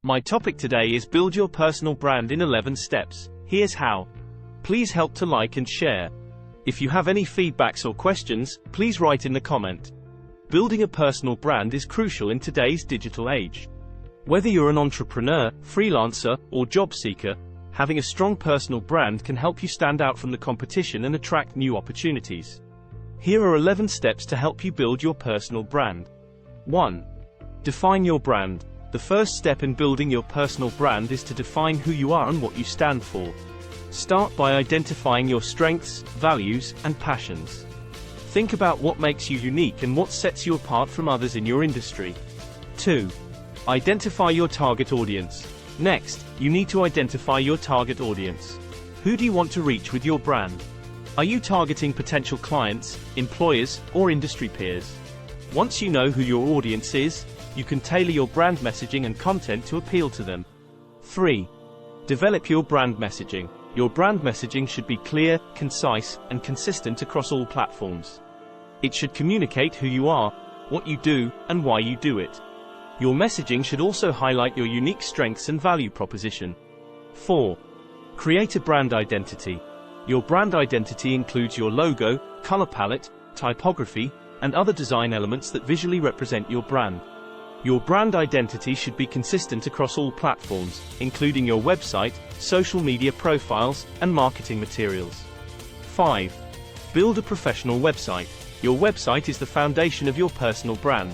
My topic today is build your personal brand in 11 steps. Here's how. Please help to like and share. If you have any feedbacks or questions, please write in the comment. Building a personal brand is crucial in today's digital age. Whether you're an entrepreneur, freelancer, or job seeker, having a strong personal brand can help you stand out from the competition and attract new opportunities. Here are 11 steps to help you build your personal brand. 1. Define your brand. The first step in building your personal brand is to define who you are and what you stand for. Start by identifying your strengths, values, and passions. Think about what makes you unique and what sets you apart from others in your industry. 2. Identify your target audience. Next, you need to identify your target audience. Who do you want to reach with your brand? Are you targeting potential clients, employers, or industry peers? Once you know who your audience is, you can tailor your brand messaging and content to appeal to them. 3. Develop your brand messaging. Your brand messaging should be clear, concise, and consistent across all platforms. It should communicate who you are, what you do, and why you do it. Your messaging should also highlight your unique strengths and value proposition. 4. Create a brand identity. Your brand identity includes your logo, color palette, typography, and other design elements that visually represent your brand. Your brand identity should be consistent across all platforms, including your website, social media profiles, and marketing materials. 5. Build a professional website. Your website is the foundation of your personal brand.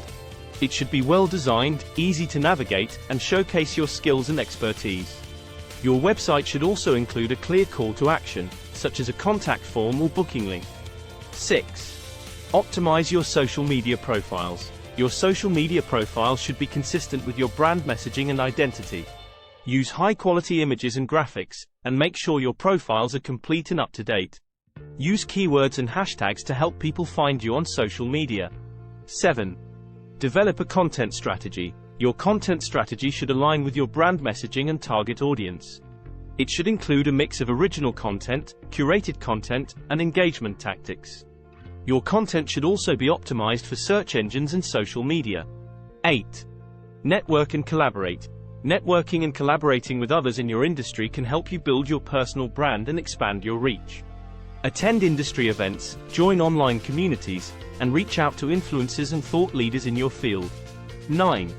It should be well designed, easy to navigate, and showcase your skills and expertise. Your website should also include a clear call to action, such as a contact form or booking link. 6. Optimize your social media profiles. Your social media profile should be consistent with your brand messaging and identity. Use high-quality images and graphics, and make sure your profiles are complete and up-to-date. Use keywords and hashtags to help people find you on social media. 7. Develop a content strategy. Your content strategy should align with your brand messaging and target audience. It should include a mix of original content, curated content, and engagement tactics. Your content should also be optimized for search engines and social media. 8. Network and collaborate. Networking and collaborating with others in your industry can help you build your personal brand and expand your reach. Attend industry events, join online communities, and reach out to influencers and thought leaders in your field. 9.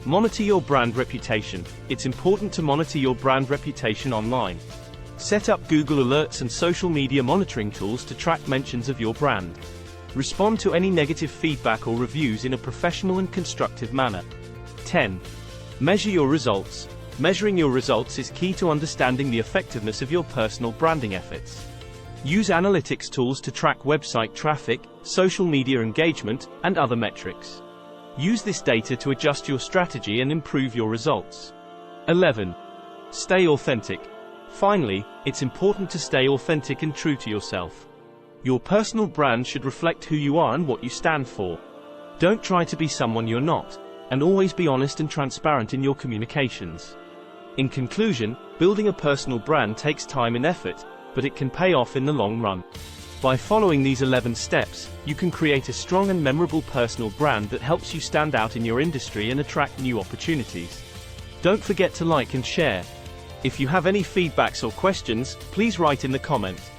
Monitor your brand reputation. It's important to monitor your brand reputation online. Set up Google Alerts and social media monitoring tools to track mentions of your brand. Respond to any negative feedback or reviews in a professional and constructive manner. 10. Measure your results. Measuring your results is key to understanding the effectiveness of your personal branding efforts. Use analytics tools to track website traffic, social media engagement, and other metrics. Use this data to adjust your strategy and improve your results. 11. Stay authentic. Finally, it's important to stay authentic and true to yourself. Your personal brand should reflect who you are and what you stand for. Don't try to be someone you're not, and always be honest and transparent in your communications. In conclusion, building a personal brand takes time and effort, but it can pay off in the long run. By following these 11 steps, you can create a strong and memorable personal brand that helps you stand out in your industry and attract new opportunities. Don't forget to like and share. If you have any feedbacks or questions, please write in the comments.